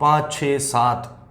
5, 6, 7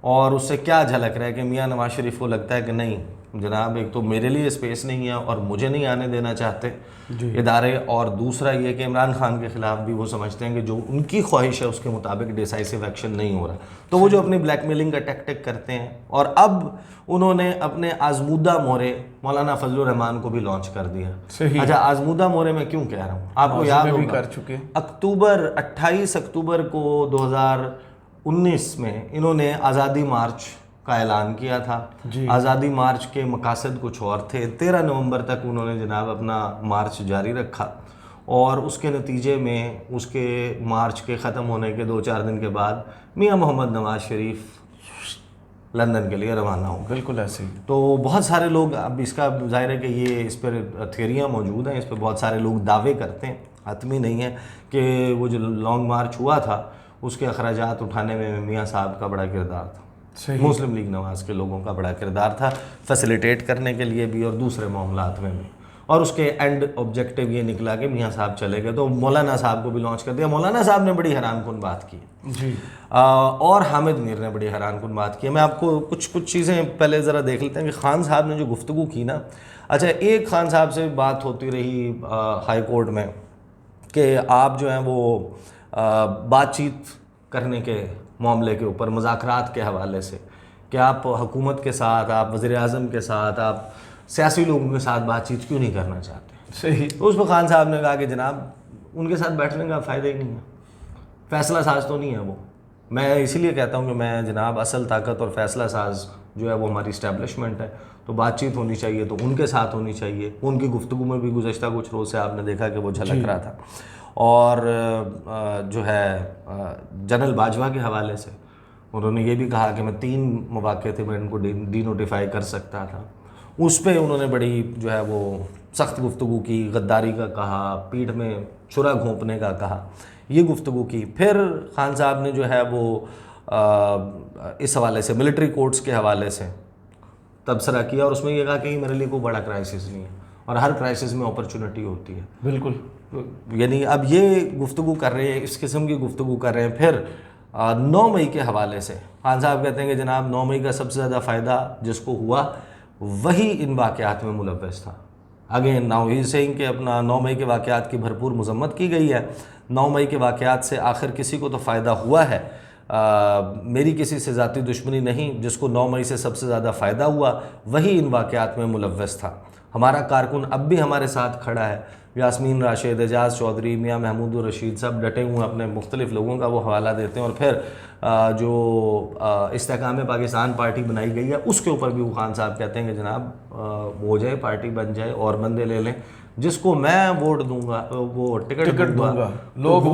اور اس سے کیا جھلک رہا ہے کہ میاں نواز شریف کو لگتا ہے کہ نہیں جناب، ایک تو میرے لیے اسپیس نہیں ہے اور مجھے نہیں آنے دینا چاہتے ادارے، اور دوسرا یہ کہ عمران خان کے خلاف بھی وہ سمجھتے ہیں کہ جو ان کی خواہش ہے اس کے مطابق ڈیسائسو ایکشن نہیں ہو رہا، تو وہ جو اپنی بلیک میلنگ کا ٹیکٹک کرتے ہیں. اور اب انہوں نے اپنے آزمودہ مورے مولانا فضل الرحمان کو بھی لانچ کر دیا. اچھا، آزمودہ مورے میں کیوں کہہ رہا ہوں، آپ کو یاد ہوگا اکتوبر 28 اکتوبر کو 2019 میں انہوں نے آزادی مارچ کا اعلان کیا تھا. آزادی مارچ کے مقاصد کچھ اور تھے. 13 نومبر تک انہوں نے جناب اپنا مارچ جاری رکھا، اور اس کے نتیجے میں اس کے مارچ کے ختم ہونے کے 2-4 دن کے بعد میاں محمد نواز شریف لندن کے لیے روانہ ہو. بالکل ایسے ہی. تو بہت سارے لوگ، اب اس کا ظاہر ہے کہ یہ اس پر تھیوریاں موجود ہیں، اس پہ بہت سارے لوگ دعوے کرتے ہیں، حتمی نہیں ہے کہ وہ جو لانگ مارچ ہوا تھا اس کے اخراجات اٹھانے میں میاں صاحب کا بڑا کردار تھا. مسلم لیگ نواز کے لوگوں کا بڑا کردار تھا، فیسیلیٹیٹ کرنے کے لیے بھی اور دوسرے معاملات میں بھی. اور اس کے اینڈ آبجیکٹو یہ نکلا کہ میاں صاحب چلے گئے تو مولانا صاحب کو بھی لانچ کر دیا. مولانا صاحب نے بڑی حیران کن بات کی جی، اور حامد میر نے بڑی حیران کن بات کی. میں آپ کو کچھ چیزیں پہلے ذرا دیکھ لیتے ہیں کہ خان صاحب نے جو گفتگو کی نا. اچھا، ایک خان صاحب سے بات ہوتی رہی ہائی کورٹ میں کہ آپ جو ہیں وہ بات چیت کرنے کے معاملے کے اوپر، مذاکرات کے حوالے سے، کہ آپ حکومت کے ساتھ، آپ وزیر اعظم کے ساتھ، آپ سیاسی لوگوں کے ساتھ بات چیت کیوں نہیں کرنا چاہتے. صحیح. تو اس پہ خان صاحب نے کہا کہ جناب ان کے ساتھ بیٹھنے کا فائدہ ہی نہیں ہے، فیصلہ ساز تو نہیں ہے وہ. میں اسی لیے کہتا ہوں کہ میں جناب اصل طاقت اور فیصلہ ساز جو ہے وہ ہماری اسٹیبلشمنٹ ہے، تو بات چیت ہونی چاہیے تو ان کے ساتھ ہونی چاہیے. ان کی گفتگو میں بھی گزشتہ کچھ روز سے آپ نے دیکھا کہ وہ جھلک رہا تھا. اور جو ہے جنرل باجوہ کے حوالے سے انہوں نے یہ بھی کہا کہ میں 3 مواقع تھے میں ان کو ڈی نوٹیفائی کر سکتا تھا. اس پہ انہوں نے بڑی جو ہے وہ سخت گفتگو کی، غداری کا کہا، پیٹھ میں چھرا گھونپنے کا کہا، یہ گفتگو کی. پھر خان صاحب نے جو ہے وہ اس حوالے سے ملٹری کورٹس کے حوالے سے تبصرہ کیا، اور اس میں یہ کہا کہ میرے لیے کوئی بڑا کرائسس نہیں ہے اور ہر کرائسس میں اپرچونٹی ہوتی ہے. بالکل. یعنی اب یہ گفتگو کر رہے ہیں، اس قسم کی گفتگو کر رہے ہیں. پھر 9 مئی کے حوالے سے خان صاحب کہتے ہیں کہ جناب 9 مئی کا سب سے زیادہ فائدہ جس کو ہوا وہی ان واقعات میں ملوث تھا. اگین ناؤ ہی سیئنگ کہ اپنا 9 مئی کے واقعات کی بھرپور مذمت کی گئی ہے. 9 مئی کے واقعات سے آخر کسی کو تو فائدہ ہوا ہے، میری کسی سے ذاتی دشمنی نہیں. جس کو 9 مئی سے سب سے زیادہ فائدہ ہوا وہی ان واقعات میں ملوث تھا. ہمارا کارکن اب بھی ہمارے ساتھ کھڑا ہے، یاسمین راشد، اعجاز چودھری، میاں محمود الرشید، سب ڈٹے ہوئے اپنے مختلف لوگوں کا وہ حوالہ دیتے ہیں. اور پھر جو استحکام پاکستان پارٹی بنائی گئی ہے اس کے اوپر بھی وہ خان صاحب کہتے ہیں کہ جناب ہو جائے، پارٹی بن جائے اور بندے لے لیں، جس کو میں ووٹ دوں گا وہ ٹکٹ دوں گا، لوگ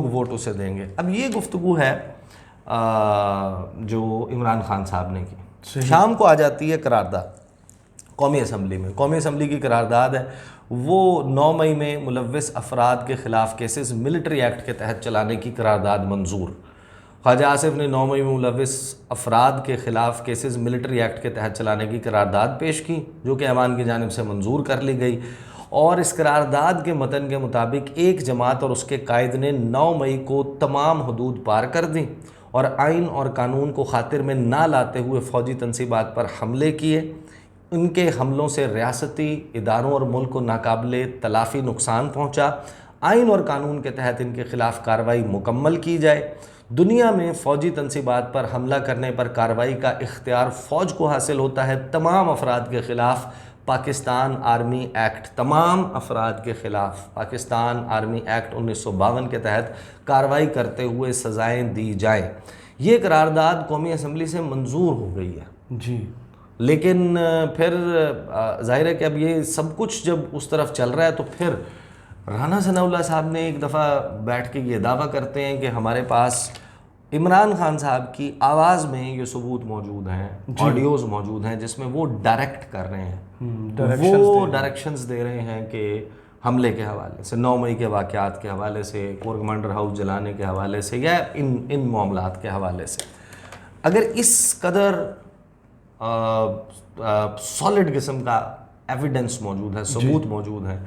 ووٹ اسے دیں گے. اب یہ گفتگو ہے جو عمران خان صاحب نے کی. شام کو آ جاتی ہے قرارداد قومی اسمبلی میں. قومی اسمبلی کی قرارداد ہے وہ 9 مئی میں ملوث افراد کے خلاف کیسز ملٹری ایکٹ کے تحت چلانے کی قرارداد منظور. خواجہ آصف نے 9 مئی میں ملوث افراد کے خلاف کیسز ملٹری ایکٹ کے تحت چلانے کی قرارداد پیش کی، جو کہ ایوان کی جانب سے منظور کر لی گئی. اور اس قرارداد کے متن کے مطابق ایک جماعت اور اس کے قائد نے 9 مئی کو تمام حدود پار کر دیں اور آئین اور قانون کو خاطر میں نہ لاتے ہوئے فوجی تنصیبات پر حملے کیے. ان کے حملوں سے ریاستی اداروں اور ملک کو ناقابل تلافی نقصان پہنچا. آئین اور قانون کے تحت ان کے خلاف کارروائی مکمل کی جائے. دنیا میں فوجی تنصیبات پر حملہ کرنے پر کارروائی کا اختیار فوج کو حاصل ہوتا ہے. تمام افراد کے خلاف پاکستان آرمی ایکٹ، تمام افراد کے خلاف پاکستان آرمی ایکٹ 1952 کے تحت کارروائی کرتے ہوئے سزائیں دی جائیں. یہ قرارداد قومی اسمبلی سے منظور ہو گئی ہے. جی. لیکن پھر ظاہر ہے کہ اب یہ سب کچھ جب اس طرف چل رہا ہے تو پھر رانا ثناء اللہ صاحب نے ایک دفعہ بیٹھ کے یہ دعویٰ کرتے ہیں کہ ہمارے پاس عمران خان صاحب کی آواز میں یہ ثبوت موجود ہیں، آڈیوز موجود ہیں جس میں وہ ڈائریکٹ کر رہے ہیں، وہ ڈائریکشنز دے رہے ہیں کہ حملے کے حوالے سے، 9 مئی کے واقعات کے حوالے سے، کور کمانڈر ہاؤس جلانے کے حوالے سے، یا ان معاملات کے حوالے سے. اگر اس قدر سالڈ قسم کا ایویڈنس موجود ہے، ثبوت موجود ہے،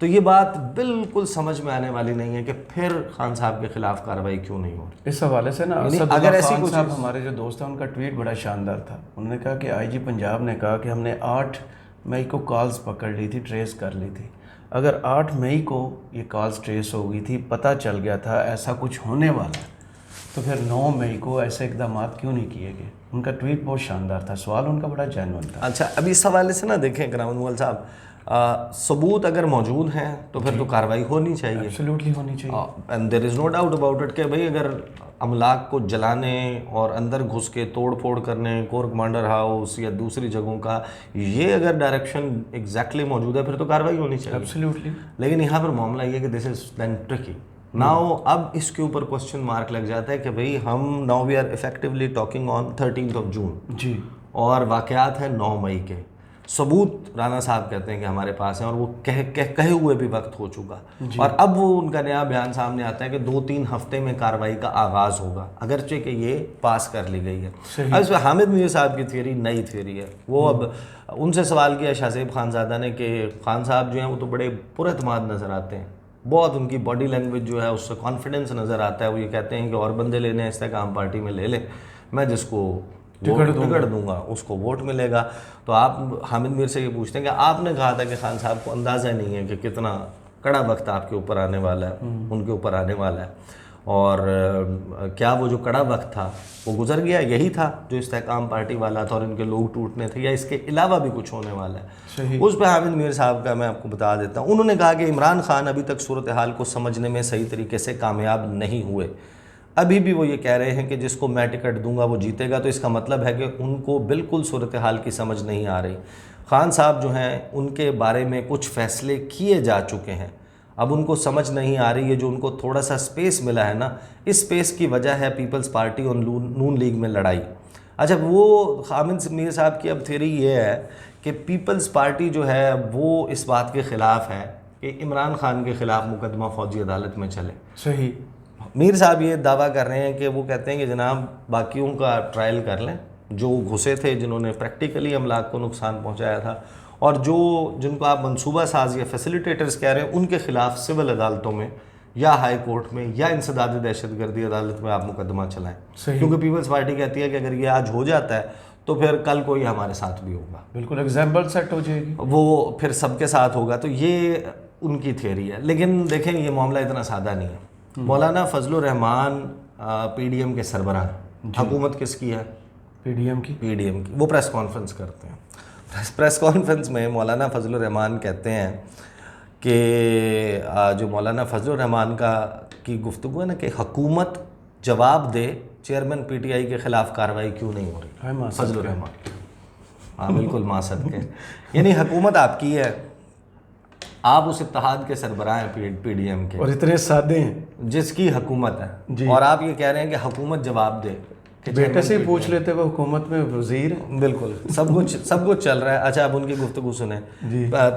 تو یہ بات بالکل سمجھ میں آنے والی نہیں ہے کہ پھر خان صاحب کے خلاف کارروائی کیوں نہیں ہو رہی. اس حوالے سے نا اسد اگر اللہ ایسی خان کچھ صاحب ہمارے جو دوست ہیں ان کا ٹویٹ بڑا شاندار تھا. انہوں نے کہا کہ آئی جی پنجاب نے کہا کہ ہم نے 8 مئی کو کالز پکڑ لی تھی, ٹریس کر لی تھی. اگر 8 مئی کو یہ کالز ٹریس ہو گئی تھی, پتہ چل گیا تھا ایسا کچھ ہونے والا ہے, تو پھر 9 مئی کو ایسے اقدامات کیوں نہیں کیے گئے؟ ان کا ٹویٹ بہت شاندار تھا, سوال ان کا بڑا جینوئن تھا. اچھا, ابھی اس حوالے سے نا دیکھیں کرامت مغل صاحب, ثبوت اگر موجود ہیں تو پھر تو کارروائی ہونی چاہیے. ایبسلیوٹلی ہونی چاہیے. And there is no doubt about it کہ بھائی اگر املاک کو جلانے اور اندر گھس کے توڑ پھوڑ کرنے, کور کمانڈر ہاؤس یا دوسری جگہوں کا, یہ اگر ڈائریکشن ایگزیکٹلی موجود ہے پھر تو کارروائی ہونی چاہیے. ایبسلیوٹلی. لیکن یہاں پر معاملہ یہ ہے کہ دس از دین ٹرکی ناؤ. اب اس کے اوپر کوشچن مارک لگ جاتا ہے کہ بھئی ہم now we are effectively talking on 13 June جی, اور واقعات ہیں 9 مئی کے. ثبوت رانا صاحب کہتے ہیں کہ ہمارے پاس ہیں اور وہ کہے ہوئے بھی وقت ہو چکا, اور اب وہ ان کا نیا بیان سامنے آتا ہے کہ 2-3 ہفتے میں کارروائی کا آغاز ہوگا, اگرچہ کہ یہ پاس کر لی گئی ہے. اب اس میں حامد میر صاحب کی تھیوری نئی تھیوری ہے. وہ اب ان سے سوال کیا شاہ زیب خان زادہ نے کہ خان صاحب جو ہیں وہ تو بڑے پر اعتماد نظر آتے ہیں, بہت ان کی باڈی لینگویج جو ہے اس سے کانفیڈنس نظر آتا ہے. وہ یہ کہتے ہیں کہ اور بندے لینے ہیں استحکام پارٹی میں لے لیں, میں جس کو ٹکٹ دوں گا اس کو ووٹ ملے گا. تو آپ حامد میر سے یہ پوچھتے ہیں کہ آپ نے کہا تھا کہ خان صاحب کو اندازہ نہیں ہے کہ کتنا کڑا وقت آپ کے اوپر آنے والا ہے, ان کے اوپر آنے والا ہے, اور کیا وہ جو کڑا وقت تھا وہ گزر گیا, یہی تھا جو استحکام پارٹی والا تھا اور ان کے لوگ ٹوٹنے تھے, یا اس کے علاوہ بھی کچھ ہونے والا ہے؟ اس پہ حامد میر صاحب کا میں آپ کو بتا دیتا ہوں. انہوں نے کہا کہ عمران خان ابھی تک صورتحال کو سمجھنے میں صحیح طریقے سے کامیاب نہیں ہوئے. ابھی بھی وہ یہ کہہ رہے ہیں کہ جس کو میں ٹکٹ دوں گا وہ جیتے گا, تو اس کا مطلب ہے کہ ان کو بالکل صورتحال کی سمجھ نہیں آ رہی. خان صاحب جو ہیں ان کے بارے میں کچھ فیصلے کیے جا چکے ہیں, اب ان کو سمجھ نہیں آ رہی ہے. جو ان کو تھوڑا سا سپیس ملا ہے نا, اس سپیس کی وجہ ہے پیپلز پارٹی اور نون لیگ میں لڑائی. اچھا, وہ حامد میر صاحب کی اب تھیوری یہ ہے کہ پیپلز پارٹی جو ہے وہ اس بات کے خلاف ہے کہ عمران خان کے خلاف مقدمہ فوجی عدالت میں چلے. صحیح. میر صاحب یہ دعویٰ کر رہے ہیں کہ وہ کہتے ہیں کہ جناب باقیوں کا ٹرائل کر لیں, جو گھسے تھے, جنہوں نے پریکٹیکلی املاک کو نقصان پہنچایا تھا, اور جن کو آپ منصوبہ ساز یا فیسیلیٹیٹرز کہہ رہے ہیں, ان کے خلاف سول عدالتوں میں یا ہائی کورٹ میں یا انسداد دہشت گردی عدالت میں آپ مقدمہ چلائیں. کیونکہ پیپلز پارٹی کہتی ہے کہ اگر یہ آج ہو جاتا ہے تو پھر کل کو یہ ہمارے ساتھ بھی ہوگا, بالکل ایگزامپل سیٹ ہو جائے گی, وہ پھر سب کے ساتھ ہوگا. تو یہ ان کی تھیوری ہے. لیکن دیکھیں یہ معاملہ اتنا سادہ نہیں ہے. مولانا فضل الرحمان پی ڈی ایم کے سربراہ, حکومت کس کی ہے؟ پی ڈی ایم کی. وہ پریس کانفرنس کرتے ہیں. پریس کانفرنس میں مولانا فضل الرحمان کہتے ہیں کہ جو مولانا فضل الرحمان کی گفتگو ہے نا کہ حکومت جواب دے چیئرمین پی ٹی آئی کے خلاف کارروائی کیوں نہیں ہو رہی. فضل الرحمان, ہاں بالکل ماں صدقے, یعنی حکومت آپ کی ہے, آپ اس اتحاد کے سربراہ ہیں پی ڈی ایم کے, اور اتنے سادے ہیں, جس کی حکومت ہے, اور آپ یہ کہہ رہے ہیں کہ حکومت جواب دے. بیٹے سے ہی پوچھ لیتے وہ حکومت میں وزیر. بالکل سب کچھ چل رہا ہے. اچھا, اب ان کی گفتگو سنیں.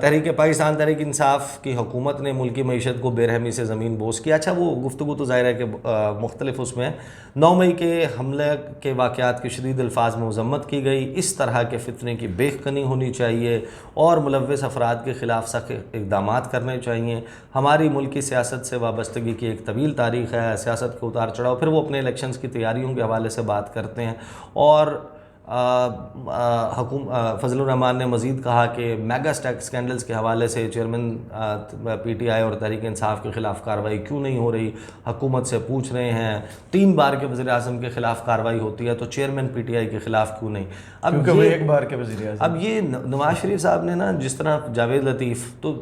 تحریک پاکستان تحریک انصاف کی حکومت نے ملکی معیشت کو بے رحمی سے زمین بوس کیا. اچھا, وہ گفتگو تو ظاہر ہے کہ مختلف اس میں 9 مئی کے حملے کے واقعات کی شدید الفاظ میں مذمت کی گئی. اس طرح کے فتنے کی بیخ کنی ہونی چاہیے اور ملوث افراد کے خلاف سخت اقدامات کرنے چاہیے. ہماری ملکی سیاست سے وابستگی کی ایک طویل تاریخ ہے, سیاست کے اتار چڑھاؤ. پھر وہ اپنے الیکشنز کی تیاریوں کے حوالے سے بات کرتے ہیں. اور فضل الرحمان نے مزید کہا کہ میگا اسکینڈلز کے حوالے سے چیئرمین پی ٹی آئی اور تحریک انصاف کے خلاف کارروائی کیوں نہیں ہو رہی. حکومت سے پوچھ رہے ہیں 3 بار کے وزیر اعظم کے خلاف کارروائی ہوتی ہے تو چیئرمین پی ٹی آئی کے خلاف کیوں نہیں. کیونکہ وہ ایک بار کے وزیر اعظم. اب یہ نواز شریف صاحب نے نا جس طرح جاوید لطیف, تو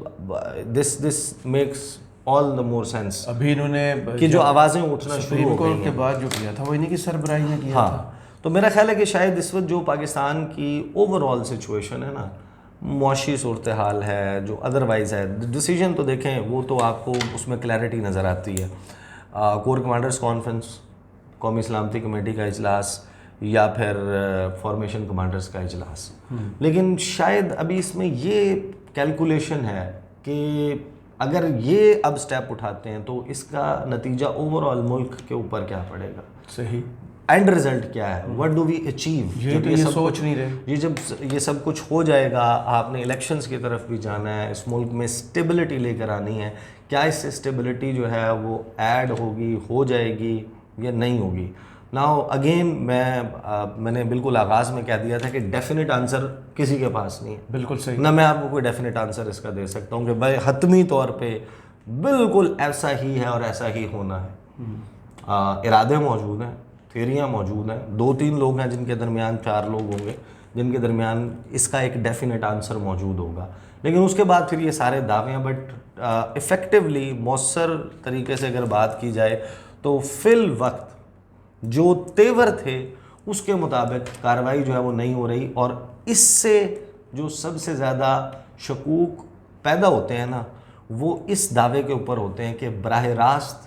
this makes all the more sense. ابھی انہوں نے کہ جو آوازیں اٹھنا شروع ہو گئی کے بعد جو کیا تھا وہ انہیں کی سربراہی میں کیا تھا. تو میرا خیال ہے کہ شاید اس وقت جو پاکستان کی اوور آل سچویشن ہے نا, معاشی صورتحال ہے, جو ادروائز ہے, ڈیسیجن تو دیکھیں وہ تو آپ کو اس میں کلیئرٹی نظر آتی ہے. کور کمانڈرز کانفرنس, قومی سلامتی کمیٹی کا اجلاس, یا پھر فارمیشن کمانڈرز کا اجلاس. لیکن شاید ابھی اس میں یہ کیلکولیشن ہے کہ اگر یہ اب سٹیپ اٹھاتے ہیں تو اس کا نتیجہ اوور آل ملک کے اوپر کیا پڑے گا. صحیح. اینڈ رزلٹ کیا ہے, وٹ ڈو وی اچیو. یہ تو یہ سوچ نہیں رہے. یہ جب یہ سب کچھ ہو جائے گا, آپ نے الیکشنز کی طرف بھی جانا ہے, اس ملک میں اسٹیبلٹی لے کر آنی ہے, کیا اس سے اسٹیبلٹی جو ہے وہ ایڈ ہوگی, ہو جائے گی یا نہیں ہوگی. ناؤ اگین میں نے بالکل آغاز میں کہہ دیا تھا کہ ڈیفینٹ آنسر کسی کے پاس نہیں ہے. بالکل صحیح. نہ میں آپ کو کوئی ڈیفینٹ آنسر اس کا دے سکتا ہوں کہ بھائی حتمی طور پہ بالکل ایسا ہی ہے اور ایسا ہی ہونا ہے. ارادے موجود ہیں, تھیریاں موجود ہیں, 2-3 لوگ ہیں جن کے درمیان, 4 لوگ ہوں گے جن کے درمیان اس کا ایک ڈیفینٹ آنسر موجود ہوگا. لیکن اس کے بعد پھر یہ سارے دعوے ہیں. بٹ افیکٹولی مؤثر طریقے سے اگر بات کی جائے تو فی الوقت جو تیور تھے اس کے مطابق کارروائی جو ہے وہ نہیں ہو رہی. اور اس سے جو سب سے زیادہ شکوک پیدا ہوتے ہیں نا, وہ اس دعوے کے اوپر ہوتے ہیں کہ براہ راست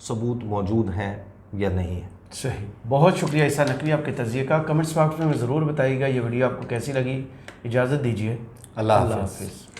ثبوت موجود ہیں یا نہیں ہیں. صحیح. بہت شکریہ عیسیٰ نقوی آپ کے تجزیے کا. کمنٹس باکس میں ضرور بتائیے گا یہ ویڈیو آپ کو کیسی لگی. اجازت دیجیے. اللہ حافظ.